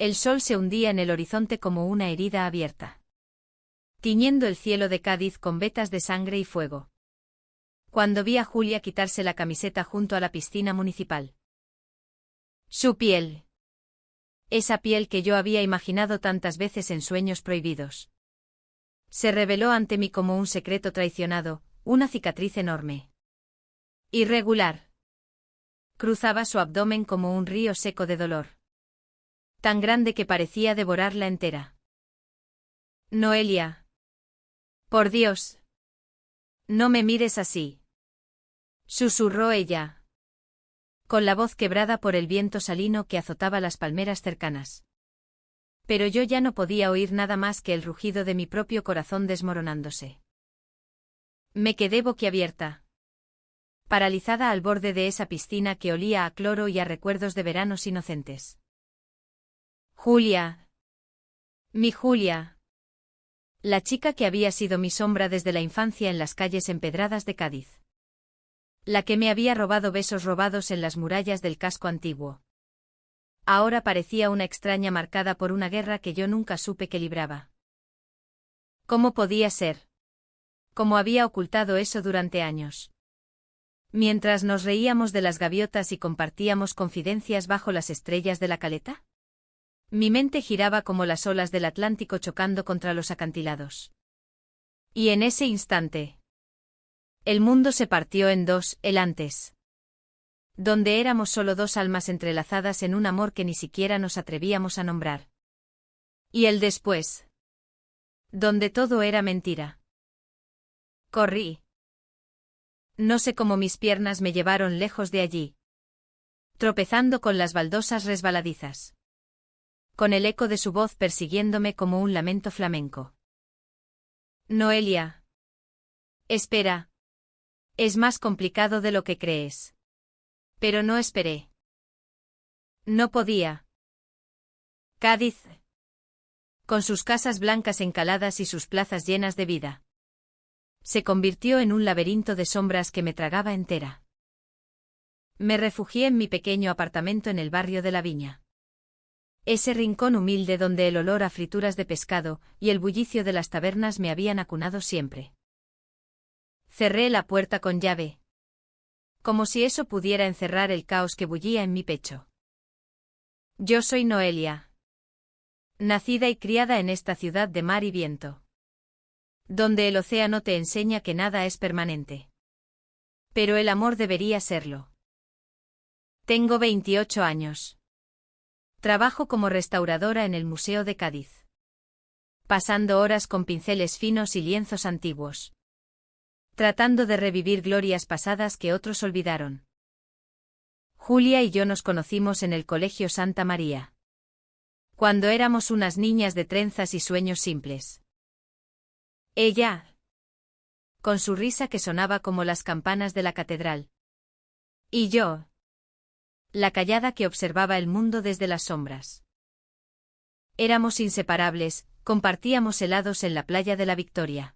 El sol se hundía en el horizonte como una herida abierta, tiñendo el cielo de Cádiz con vetas de sangre y fuego. Cuando vi a Julia quitarse la camiseta junto a la piscina municipal. Su piel. Esa piel que yo había imaginado tantas veces en sueños prohibidos. Se reveló ante mí como un secreto traicionado, una cicatriz enorme. Irregular. Cruzaba su abdomen como un río seco de dolor. Tan grande que parecía devorarla entera. Noelia. Por Dios. No me mires así. Susurró ella, con la voz quebrada por el viento salino que azotaba las palmeras cercanas. Pero yo ya no podía oír nada más que el rugido de mi propio corazón desmoronándose. Me quedé boquiabierta, paralizada al borde de esa piscina que olía a cloro y a recuerdos de veranos inocentes. Julia. Mi Julia. La chica que había sido mi sombra desde la infancia en las calles empedradas de Cádiz. La que me había robado besos robados en las murallas del casco antiguo. Ahora parecía una extraña marcada por una guerra que yo nunca supe que libraba. ¿Cómo podía ser? ¿Cómo había ocultado eso durante años? Mientras nos reíamos de las gaviotas y compartíamos confidencias bajo las estrellas de la caleta. Mi mente giraba como las olas del Atlántico chocando contra los acantilados. Y en ese instante, el mundo se partió en dos, el antes. Donde éramos solo dos almas entrelazadas en un amor que ni siquiera nos atrevíamos a nombrar. Y el después. Donde todo era mentira. Corrí. No sé cómo mis piernas me llevaron lejos de allí. Tropezando con las baldosas resbaladizas. Con el eco de su voz persiguiéndome como un lamento flamenco. Noelia. Espera. Es más complicado de lo que crees. Pero no esperé. No podía. Cádiz. Con sus casas blancas encaladas y sus plazas llenas de vida. Se convirtió en un laberinto de sombras que me tragaba entera. Me refugié en mi pequeño apartamento en el barrio de la Viña. Ese rincón humilde donde el olor a frituras de pescado y el bullicio de las tabernas me habían acunado siempre. Cerré la puerta con llave. Como si eso pudiera encerrar el caos que bullía en mi pecho. Yo soy Noelia. Nacida y criada en esta ciudad de mar y viento. Donde el océano te enseña que nada es permanente. Pero el amor debería serlo. Tengo 28 años. Trabajo como restauradora en el Museo de Cádiz. Pasando horas con pinceles finos y lienzos antiguos. Tratando de revivir glorias pasadas que otros olvidaron. Julia y yo nos conocimos en el Colegio Santa María. Cuando éramos unas niñas de trenzas y sueños simples. Ella. Con su risa que sonaba como las campanas de la catedral. Y yo. La callada que observaba el mundo desde las sombras. Éramos inseparables, compartíamos helados en la playa de la Victoria.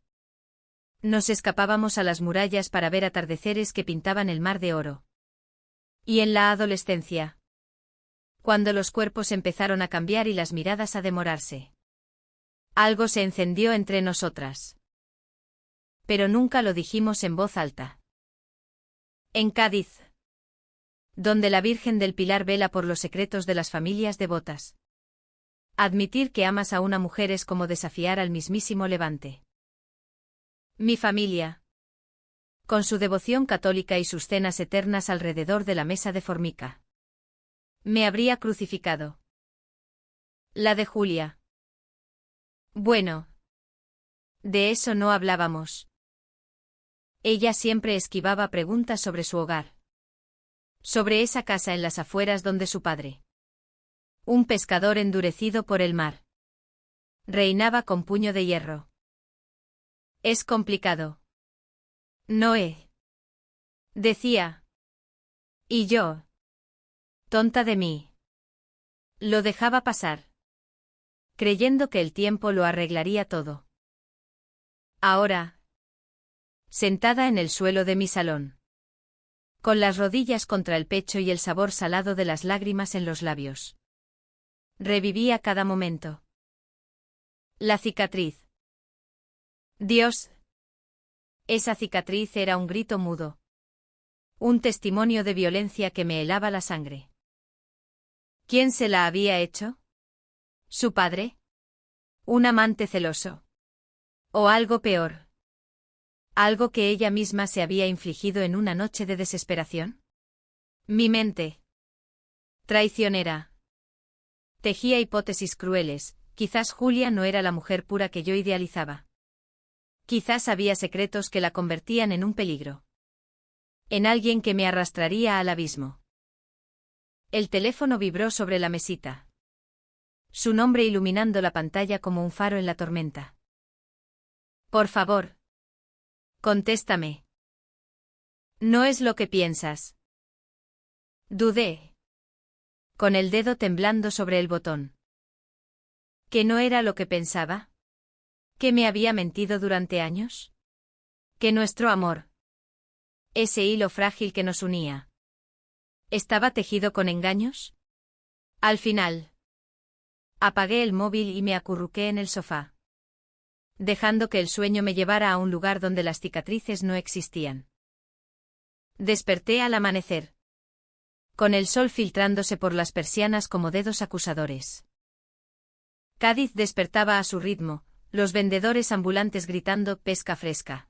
Nos escapábamos a las murallas para ver atardeceres que pintaban el mar de oro. Y en la adolescencia. Cuando los cuerpos empezaron a cambiar y las miradas a demorarse. Algo se encendió entre nosotras. Pero nunca lo dijimos en voz alta. En Cádiz. Donde la Virgen del Pilar vela por los secretos de las familias devotas. Admitir que amas a una mujer es como desafiar al mismísimo Levante. Mi familia. Con su devoción católica y sus cenas eternas alrededor de la mesa de formica. Me habría crucificado. La de Julia. Bueno. De eso no hablábamos. Ella siempre esquivaba preguntas sobre su hogar. Sobre esa casa en las afueras donde su padre. Un pescador endurecido por el mar. Reinaba con puño de hierro. Es complicado. Noé. Decía. Y yo. Tonta de mí. Lo dejaba pasar. Creyendo que el tiempo lo arreglaría todo. Ahora. Sentada en el suelo de mi salón. Con las rodillas contra el pecho y el sabor salado de las lágrimas en los labios. Revivía cada momento. La cicatriz. Dios. Esa cicatriz era un grito mudo. Un testimonio de violencia que me helaba la sangre. ¿Quién se la había hecho? ¿Su padre? ¿Un amante celoso? ¿O algo peor? ¿Algo que ella misma se había infligido en una noche de desesperación? Mi mente. Traicionera. Tejía hipótesis crueles. Quizás Julia no era la mujer pura que yo idealizaba. Quizás había secretos que la convertían en un peligro. En alguien que me arrastraría al abismo. El teléfono vibró sobre la mesita. Su nombre iluminando la pantalla como un faro en la tormenta. Por favor. Contéstame. No es lo que piensas. Dudé. Con el dedo temblando sobre el botón. ¿Que no era lo que pensaba? ¿Que me había mentido durante años? ¿Que nuestro amor, ese hilo frágil que nos unía, estaba tejido con engaños? Al final, apagué el móvil y me acurruqué en el sofá, dejando que el sueño me llevara a un lugar donde las cicatrices no existían. Desperté al amanecer, con el sol filtrándose por las persianas como dedos acusadores. Cádiz despertaba a su ritmo, los vendedores ambulantes gritando pesca fresca.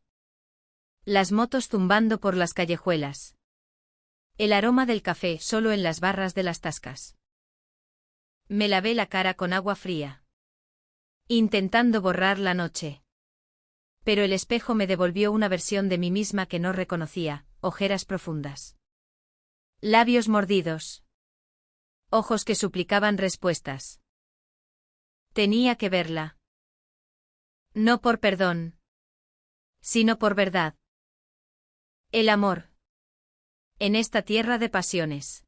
Las motos zumbando por las callejuelas. El aroma del café solo en las barras de las tascas. Me lavé la cara con agua fría, intentando borrar la noche. Pero el espejo me devolvió una versión de mí misma que no reconocía, ojeras profundas. Labios mordidos. Ojos que suplicaban respuestas. Tenía que verla. No por perdón, sino por verdad. El amor. En esta tierra de pasiones.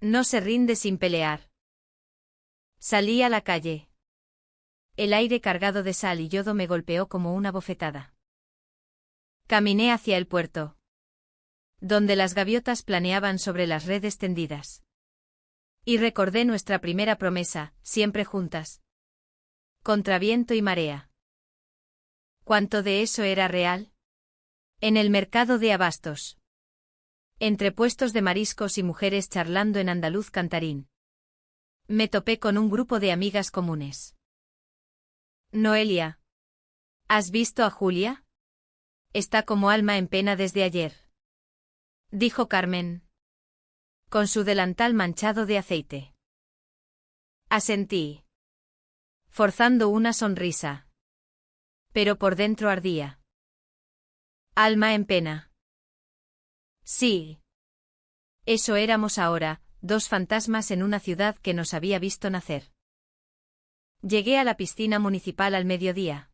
No se rinde sin pelear. Salí a la calle. El aire cargado de sal y yodo me golpeó como una bofetada. Caminé hacia el puerto, donde las gaviotas planeaban sobre las redes tendidas. Y recordé nuestra primera promesa, siempre juntas. Contra viento y marea. ¿Cuánto de eso era real? En el mercado de abastos. Entre puestos de mariscos y mujeres charlando en andaluz cantarín. Me topé con un grupo de amigas comunes. Noelia. ¿Has visto a Julia? Está como alma en pena desde ayer. Dijo Carmen. Con su delantal manchado de aceite. Asentí. Forzando una sonrisa. Pero por dentro ardía. Alma en pena. Sí. Eso éramos ahora, dos fantasmas en una ciudad que nos había visto nacer. Llegué a la piscina municipal al mediodía,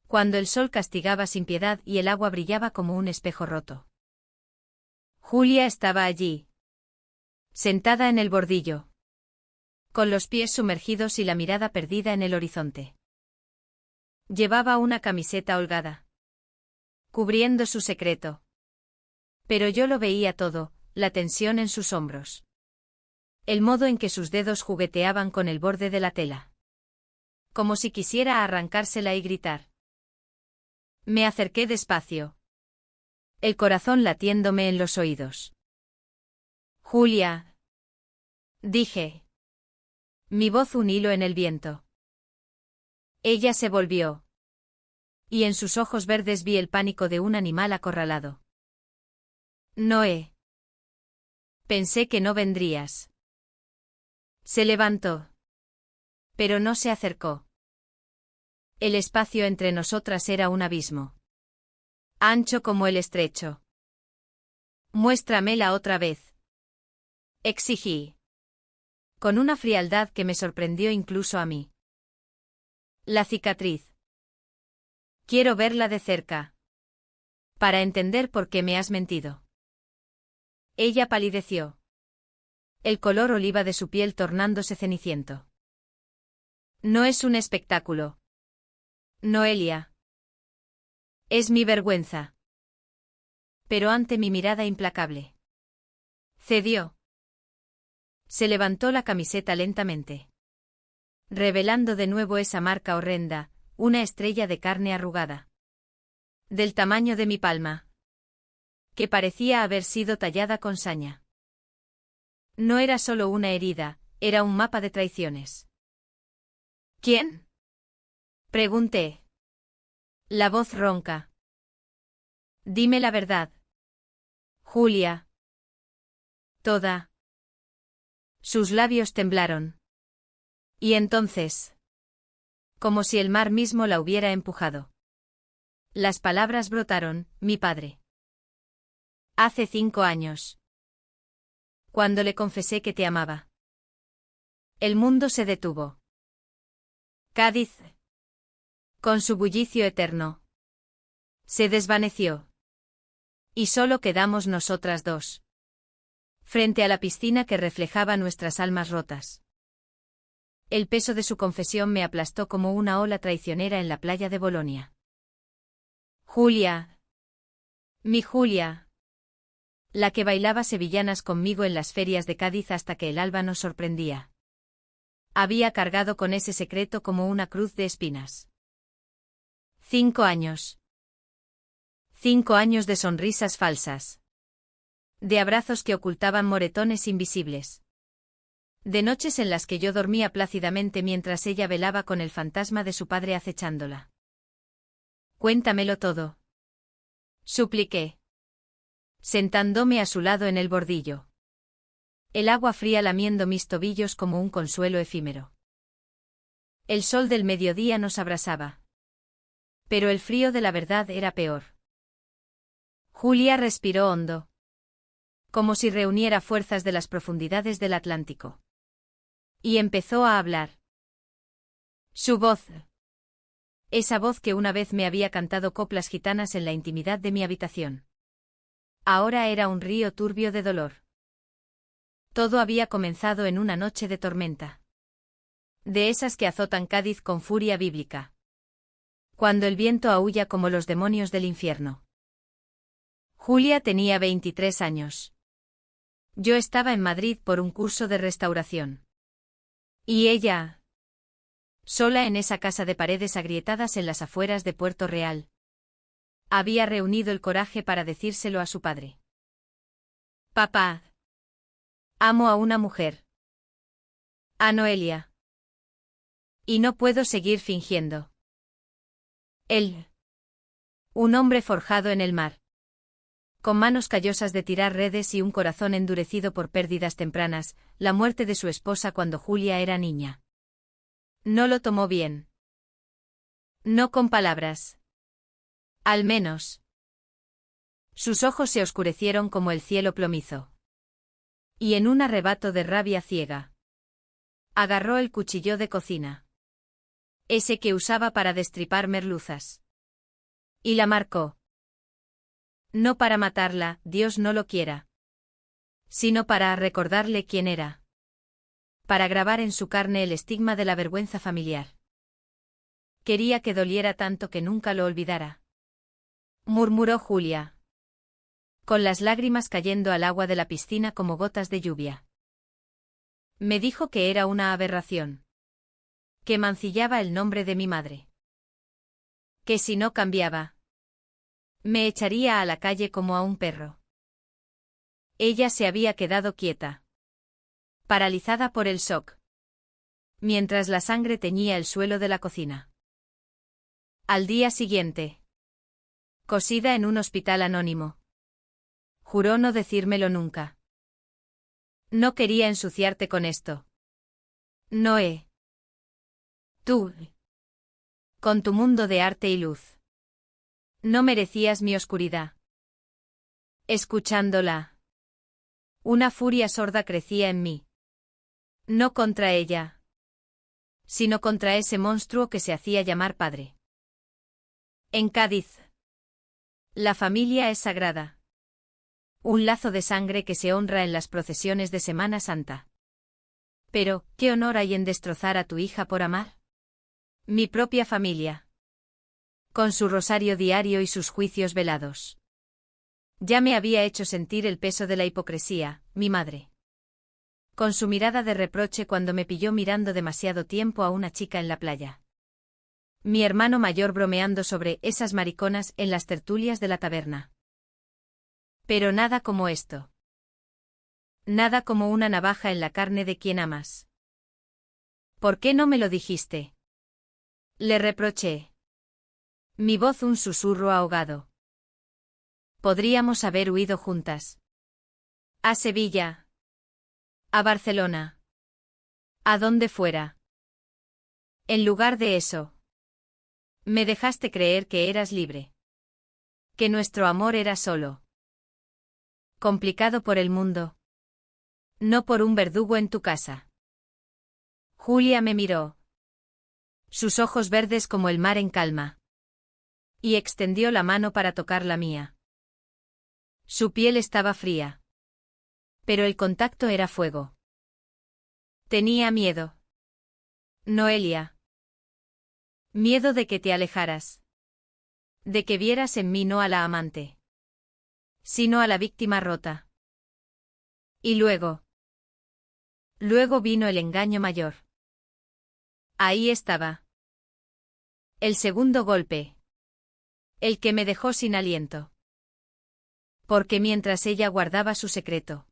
cuando el sol castigaba sin piedad y el agua brillaba como un espejo roto. Julia estaba allí, sentada en el bordillo, con los pies sumergidos y la mirada perdida en el horizonte. Llevaba una camiseta holgada, cubriendo su secreto. Pero yo lo veía todo, la tensión en sus hombros. El modo en que sus dedos jugueteaban con el borde de la tela. Como si quisiera arrancársela y gritar. Me acerqué despacio. El corazón latiéndome en los oídos. Julia. Dije. Mi voz un hilo en el viento. Ella se volvió. Y en sus ojos verdes vi el pánico de un animal acorralado. Noé. Pensé que no vendrías. Se levantó. Pero no se acercó. El espacio entre nosotras era un abismo. Ancho como el estrecho. Muéstramela otra vez. Exigí. Con una frialdad que me sorprendió incluso a mí. La cicatriz. Quiero verla de cerca. Para entender por qué me has mentido. Ella palideció. El color oliva de su piel tornándose ceniciento. No es un espectáculo. Noelia. Es mi vergüenza. Pero ante mi mirada implacable. Cedió. Se levantó la camiseta lentamente, revelando de nuevo esa marca horrenda, una estrella de carne arrugada, del tamaño de mi palma, que parecía haber sido tallada con saña. No era solo una herida, era un mapa de traiciones. ¿Quién? Pregunté. La voz ronca. Dime la verdad. Julia. Toda. Sus labios temblaron. Y entonces, como si el mar mismo la hubiera empujado, las palabras brotaron: mi padre. Hace 5 años. Cuando le confesé que te amaba. El mundo se detuvo. Cádiz, con su bullicio eterno, se desvaneció. Y solo quedamos nosotras dos, frente a la piscina que reflejaba nuestras almas rotas. El peso de su confesión me aplastó como una ola traicionera en la playa de Bolonia. Julia. Mi Julia. La que bailaba sevillanas conmigo en las ferias de Cádiz hasta que el alba nos sorprendía. Había cargado con ese secreto como una cruz de espinas. 5 años. 5 años de sonrisas falsas. De abrazos que ocultaban moretones invisibles. De noches en las que yo dormía plácidamente mientras ella velaba con el fantasma de su padre acechándola. Cuéntamelo todo. Supliqué, sentándome a su lado en el bordillo. El agua fría lamiendo mis tobillos como un consuelo efímero. El sol del mediodía nos abrasaba. Pero el frío de la verdad era peor. Julia respiró hondo, como si reuniera fuerzas de las profundidades del Atlántico. Y empezó a hablar. Su voz. Esa voz que una vez me había cantado coplas gitanas en la intimidad de mi habitación. Ahora era un río turbio de dolor. Todo había comenzado en una noche de tormenta. De esas que azotan Cádiz con furia bíblica. Cuando el viento aúlla como los demonios del infierno. Julia tenía 23 años. Yo estaba en Madrid por un curso de restauración. Y ella, sola en esa casa de paredes agrietadas en las afueras de Puerto Real, había reunido el coraje para decírselo a su padre. Papá. Amo a una mujer. A Noelia. Y no puedo seguir fingiendo. Él. Un hombre forjado en el mar. Con manos callosas de tirar redes y un corazón endurecido por pérdidas tempranas, la muerte de su esposa cuando Julia era niña. No lo tomó bien. No con palabras. Al menos. Sus ojos se oscurecieron como el cielo plomizo. Y en un arrebato de rabia ciega, agarró el cuchillo de cocina. Ese que usaba para destripar merluzas. Y la marcó. No para matarla, Dios no lo quiera. Sino para recordarle quién era. Para grabar en su carne el estigma de la vergüenza familiar. Quería que doliera tanto que nunca lo olvidara. Murmuró Julia, con las lágrimas cayendo al agua de la piscina como gotas de lluvia. Me dijo que era una aberración. Que mancillaba el nombre de mi madre. Que si no cambiaba, me echaría a la calle como a un perro. Ella se había quedado quieta, paralizada por el shock, mientras la sangre teñía el suelo de la cocina. Al día siguiente, cosida en un hospital anónimo, juró no decírmelo nunca. No quería ensuciarte con esto. Noé. Tú. Con tu mundo de arte y luz. No merecías mi oscuridad. Escuchándola, una furia sorda crecía en mí. No contra ella, sino contra ese monstruo que se hacía llamar padre. En Cádiz, la familia es sagrada. Un lazo de sangre que se honra en las procesiones de Semana Santa. Pero, ¿qué honor hay en destrozar a tu hija por amar? Mi propia familia. Con su rosario diario y sus juicios velados. Ya me había hecho sentir el peso de la hipocresía, mi madre. Con su mirada de reproche cuando me pilló mirando demasiado tiempo a una chica en la playa. Mi hermano mayor bromeando sobre esas mariconas en las tertulias de la taberna. Pero nada como esto. Nada como una navaja en la carne de quien amas. ¿Por qué no me lo dijiste? Le reproché. Mi voz un susurro ahogado. Podríamos haber huido juntas. A Sevilla. A Barcelona. A donde fuera. En lugar de eso. Me dejaste creer que eras libre. Que nuestro amor era solo. Complicado por el mundo. No por un verdugo en tu casa. Julia me miró. Sus ojos verdes como el mar en calma. Y extendió la mano para tocar la mía. Su piel estaba fría. Pero el contacto era fuego. Tenía miedo. Noelia. Miedo de que te alejaras. De que vieras en mí no a la amante. Sino a la víctima rota. Y luego. Luego vino el engaño mayor. Ahí estaba. El segundo golpe. El que me dejó sin aliento. Porque mientras ella guardaba su secreto.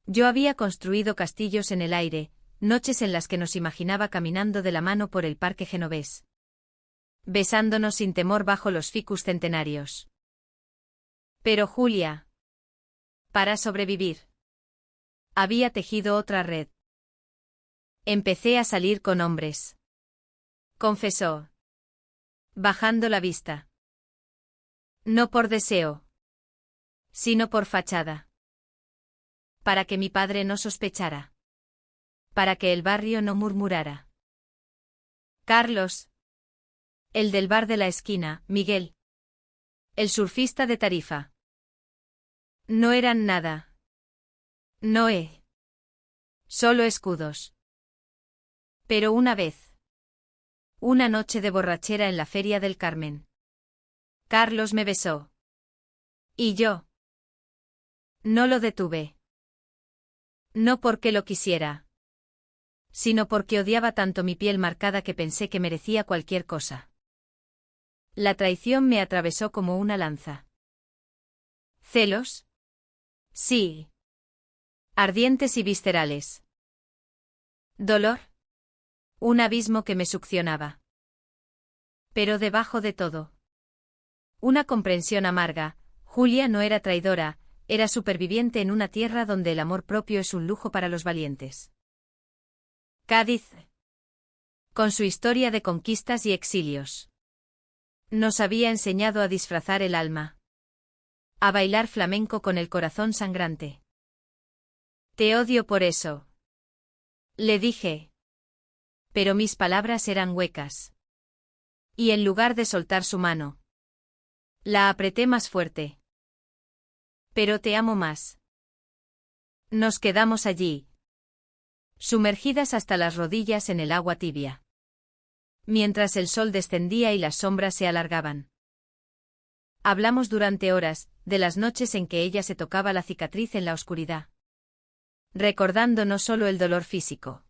Yo había construido castillos en el aire, noches en las que nos imaginaba caminando de la mano por el parque genovés. Besándonos sin temor bajo los ficus centenarios. Pero Julia. Para sobrevivir. Había tejido otra red. Empecé a salir con hombres. Confesó. Bajando la vista. No por deseo. Sino por fachada. Para que mi padre no sospechara. Para que el barrio no murmurara. Carlos. El del bar de la esquina, Miguel. El surfista de Tarifa. No eran nada. Noé. Solo escudos. Pero una vez. Una noche de borrachera en la Feria del Carmen. Carlos me besó. Y yo. No lo detuve. No porque lo quisiera. Sino porque odiaba tanto mi piel marcada que pensé que merecía cualquier cosa. La traición me atravesó como una lanza. ¿Celos? Sí. Ardientes y viscerales. ¿Dolor? Un abismo que me succionaba. Pero debajo de todo. Una comprensión amarga. Julia no era traidora, era superviviente en una tierra donde el amor propio es un lujo para los valientes. Cádiz. Con su historia de conquistas y exilios. Nos había enseñado a disfrazar el alma. A bailar flamenco con el corazón sangrante. Te odio por eso. Le dije. Pero mis palabras eran huecas. Y en lugar de soltar su mano, la apreté más fuerte. Pero te amo más. Nos quedamos allí. Sumergidas hasta las rodillas en el agua tibia. Mientras el sol descendía y las sombras se alargaban. Hablamos durante horas, de las noches en que ella se tocaba la cicatriz en la oscuridad. Recordando no solo el dolor físico,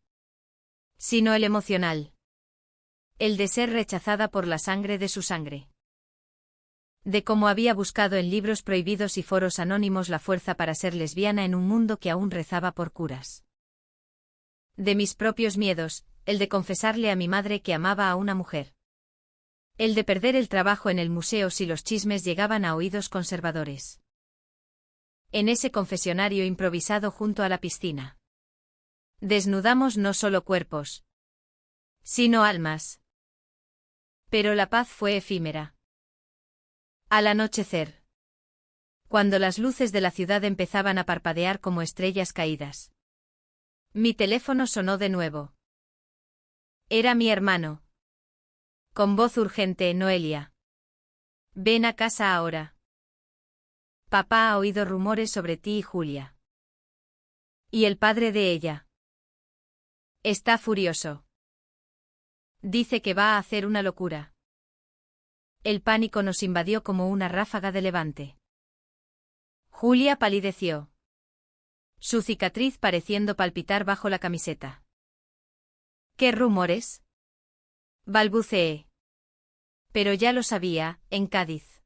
sino el emocional. El de ser rechazada por la sangre de su sangre. De cómo había buscado en libros prohibidos y foros anónimos la fuerza para ser lesbiana en un mundo que aún rezaba por curas. De mis propios miedos, el de confesarle a mi madre que amaba a una mujer. El de perder el trabajo en el museo si los chismes llegaban a oídos conservadores. En ese confesionario improvisado junto a la piscina. Desnudamos no solo cuerpos, sino almas. Pero la paz fue efímera. Al anochecer. Cuando las luces de la ciudad empezaban a parpadear como estrellas caídas. Mi teléfono sonó de nuevo. Era mi hermano. Con voz urgente, Noelia. Ven a casa ahora. Papá ha oído rumores sobre ti y Julia. Y el padre de ella. Está furioso. Dice que va a hacer una locura. El pánico nos invadió como una ráfaga de levante. Julia palideció. su cicatriz pareciendo palpitar bajo la camiseta. ¿Qué rumores? Balbuceé. Pero ya lo sabía, en Cádiz.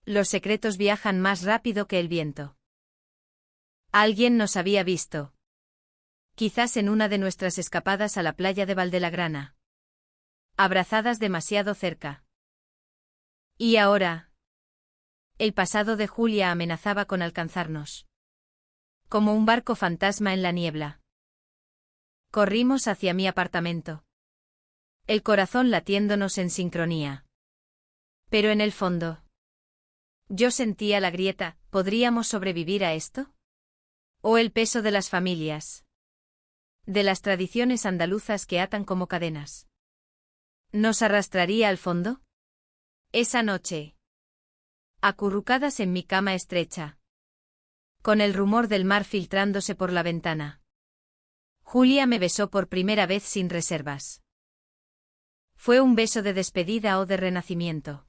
Los secretos viajan más rápido que el viento. Alguien nos había visto. Quizás en una de nuestras escapadas a la playa de Valdelagrana. Abrazadas demasiado cerca. Y ahora. El pasado de Julia amenazaba con alcanzarnos. Como un barco fantasma en la niebla. Corrimos hacia mi apartamento. El corazón latiéndonos en sincronía. Pero en el fondo. Yo sentía la grieta, ¿podríamos sobrevivir a esto? ¿O el peso de las familias? De las tradiciones andaluzas que atan como cadenas. ¿Nos arrastraría al fondo? Esa noche. Acurrucadas en mi cama estrecha. Con el rumor del mar filtrándose por la ventana. Julia me besó por primera vez sin reservas. ¿Fue un beso de despedida o de renacimiento?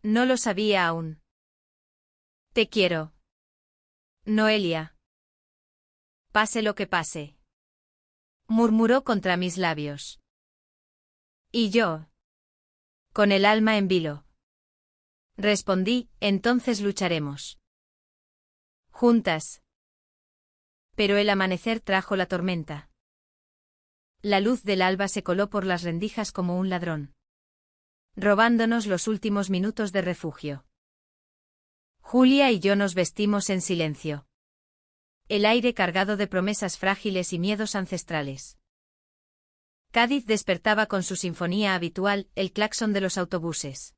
No lo sabía aún. Te quiero. Noelia. Pase lo que pase. Murmuró contra mis labios. Y yo. Con el alma en vilo. Respondí, entonces lucharemos. Juntas. Pero el amanecer trajo la tormenta. La luz del alba se coló por las rendijas como un ladrón. Robándonos los últimos minutos de refugio. Julia y yo nos vestimos en silencio. El aire cargado de promesas frágiles y miedos ancestrales. Cádiz despertaba con su sinfonía habitual, el claxon de los autobuses.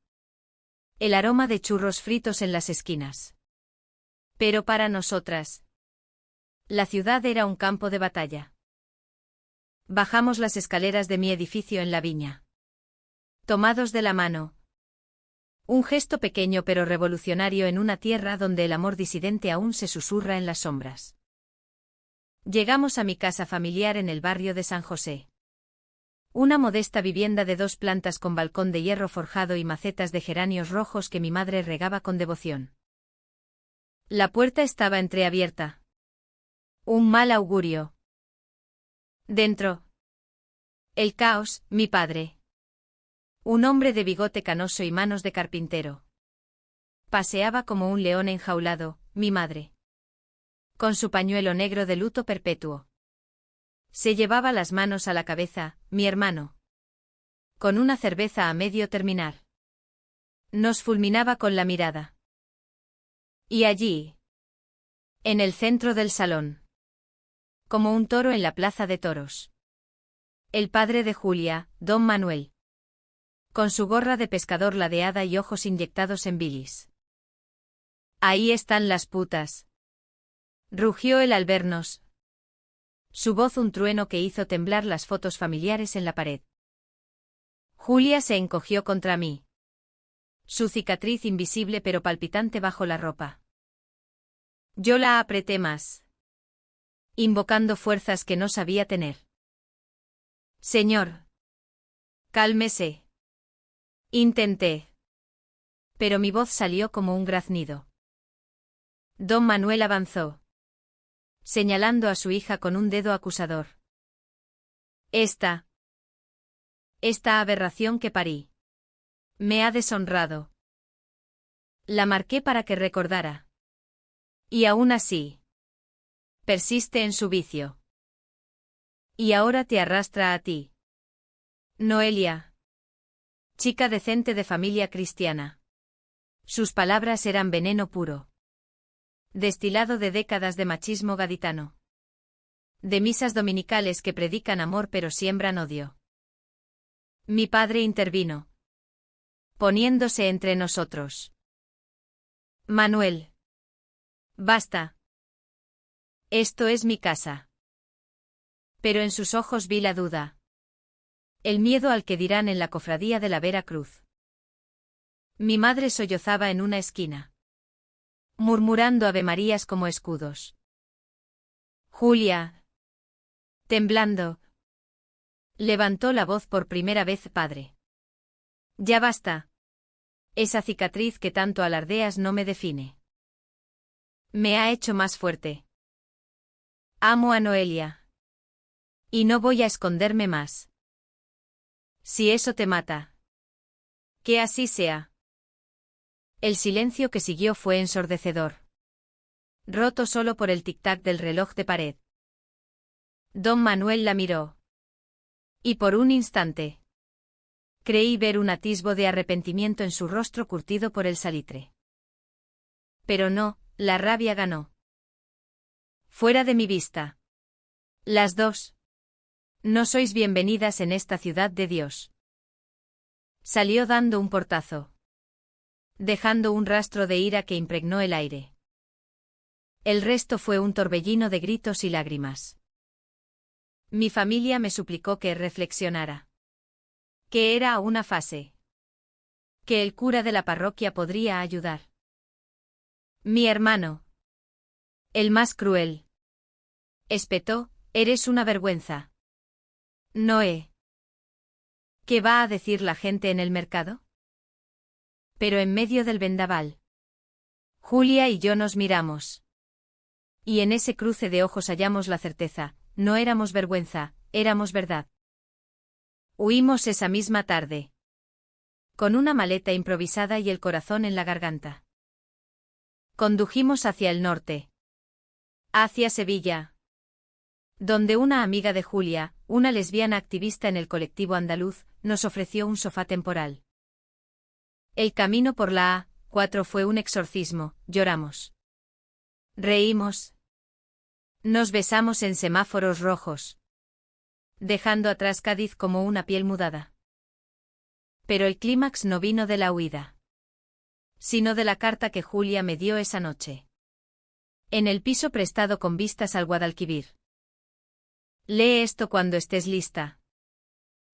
El aroma de churros fritos en las esquinas. Pero para nosotras. La ciudad era un campo de batalla. Bajamos las escaleras de mi edificio en la viña. Tomados de la mano. Un gesto pequeño pero revolucionario en una tierra donde el amor disidente aún se susurra en las sombras. Llegamos a mi casa familiar en el barrio de San José. Una modesta vivienda de 2 plantas con balcón de hierro forjado y macetas de geranios rojos que mi madre regaba con devoción. La puerta estaba entreabierta. Un mal augurio. Dentro. El caos, mi padre. Un hombre de bigote canoso y manos de carpintero. Paseaba como un león enjaulado, mi madre. Con su pañuelo negro de luto perpetuo. Se llevaba las manos a la cabeza, mi hermano. Con una cerveza a medio terminar. Nos fulminaba con la mirada. Y allí. En el centro del salón. Como un toro en la plaza de toros. El padre de Julia, don Manuel. Con su gorra de pescador ladeada y ojos inyectados en bilis. Ahí están las putas. Rugió él al vernos. Su voz un trueno que hizo temblar las fotos familiares en la pared. Julia se encogió contra mí. Su cicatriz invisible pero palpitante bajo la ropa. Yo la apreté más. Invocando fuerzas que no sabía tener. Señor. Cálmese. Intenté. Pero mi voz salió como un graznido. Don Manuel avanzó. Señalando a su hija con un dedo acusador. Esta aberración que parí. Me ha deshonrado. La marqué para que recordara. Y aún así. Persiste en su vicio. Y ahora te arrastra a ti. Noelia. Chica decente de familia cristiana. Sus palabras eran veneno puro. Destilado de décadas de machismo gaditano. De misas dominicales que predican amor pero siembran odio. Mi padre intervino. Poniéndose entre nosotros. Manuel. Basta. Esto es mi casa. Pero en sus ojos vi la duda. El miedo al que dirán en la cofradía de la Vera Cruz. Mi madre sollozaba en una esquina. Murmurando avemarías como escudos. Julia. Temblando. Levantó la voz por primera vez padre. Ya basta. Esa cicatriz que tanto alardeas no me define. Me ha hecho más fuerte. Amo a Noelia. Y no voy a esconderme más. Si eso te mata. Que así sea. El silencio que siguió fue ensordecedor. Roto solo por el tic-tac del reloj de pared. Don Manuel la miró. Y por un instante creí ver un atisbo de arrepentimiento en su rostro curtido por el salitre. Pero no, la rabia ganó. Fuera de mi vista. Las dos. No sois bienvenidas en esta ciudad de Dios. Salió dando un portazo, dejando un rastro de ira que impregnó el aire. El resto fue un torbellino de gritos y lágrimas. Mi familia me suplicó que reflexionara. Que era una fase. Que el cura de la parroquia podría ayudar. Mi hermano. El más cruel. Espetó, eres una vergüenza. Noé. ¿Qué va a decir la gente en el mercado? Pero en medio del vendaval, Julia y yo nos miramos. Y en ese cruce de ojos hallamos la certeza, no éramos vergüenza, éramos verdad. Huimos esa misma tarde. Con una maleta improvisada y el corazón en la garganta. Condujimos hacia el norte. Hacia Sevilla. Donde una amiga de Julia, una lesbiana activista en el colectivo andaluz, nos ofreció un sofá temporal. El camino por la A4 fue un exorcismo, lloramos. Reímos. Nos besamos en semáforos rojos. Dejando atrás Cádiz como una piel mudada. Pero el clímax no vino de la huida. Sino de la carta que Julia me dio esa noche. En el piso prestado con vistas al Guadalquivir. Lee esto cuando estés lista.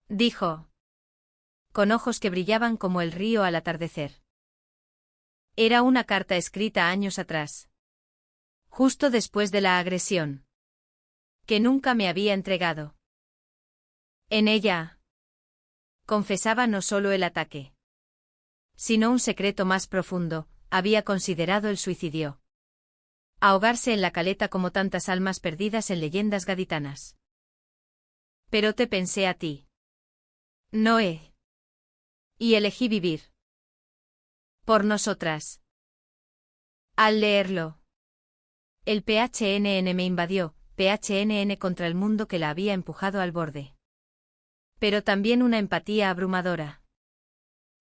Dijo. Con ojos que brillaban como el río al atardecer. Era una carta escrita años atrás. Justo después de la agresión. Que nunca me había entregado. En ella confesaba no solo el ataque, sino un secreto más profundo, había considerado el suicidio. Ahogarse en la caleta como tantas almas perdidas en leyendas gaditanas. Pero te pensé a ti. Noé. Y elegí vivir. Por nosotras. Al leerlo. El PHNN me invadió, PHNN contra el mundo que la había empujado al borde. Pero también una empatía abrumadora.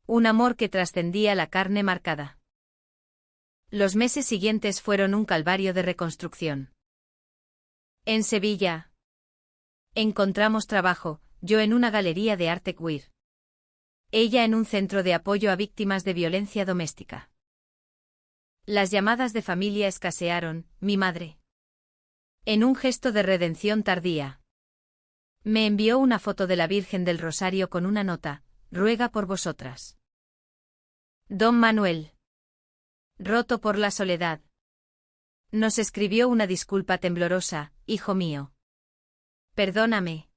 Un amor que trascendía la carne marcada. Los meses siguientes fueron un calvario de reconstrucción. En Sevilla. Encontramos trabajo, yo en una galería de arte queer. Ella en un centro de apoyo a víctimas de violencia doméstica. Las llamadas de familia escasearon, mi madre. En un gesto de redención tardía. Me envió una foto de la Virgen del Rosario con una nota, ruega por vosotras. Don Manuel. Roto por la soledad. Nos escribió una disculpa temblorosa, hijo mío. Perdóname.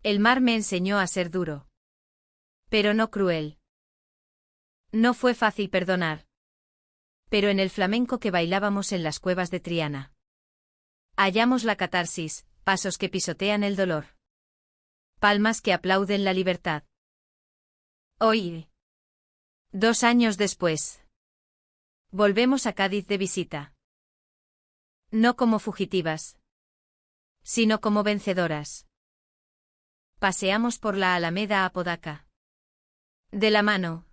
El mar me enseñó a ser duro. Pero no cruel. No fue fácil perdonar. Pero en el flamenco que bailábamos en las cuevas de Triana. Hallamos la catarsis, pasos que pisotean el dolor. Palmas que aplauden la libertad. Hoy. 2 años después. Volvemos a Cádiz de visita. No como fugitivas. Sino como vencedoras. Paseamos por la Alameda Apodaca. De la mano.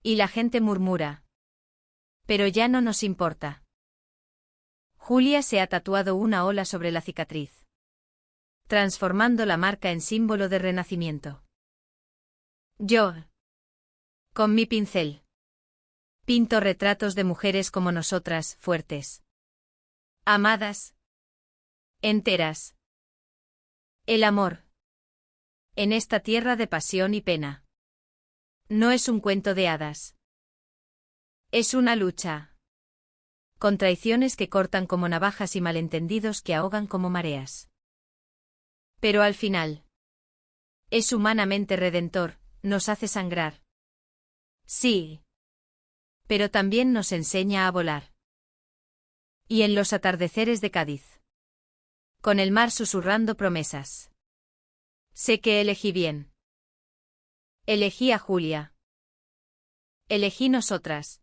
Y la gente murmura. Pero ya no nos importa. Julia se ha tatuado una ola sobre la cicatriz. Transformando la marca en símbolo de renacimiento. Yo. Con mi pincel. Pinto retratos de mujeres como nosotras, fuertes. Amadas. Enteras. El amor. En esta tierra de pasión y pena. No es un cuento de hadas. Es una lucha. Con traiciones que cortan como navajas y malentendidos que ahogan como mareas. Pero al final. Es humanamente redentor, nos hace sangrar. Sí. Pero también nos enseña a volar. Y en los atardeceres de Cádiz. Con el mar susurrando promesas. Sé que elegí bien. Elegí a Julia. Elegí nosotras.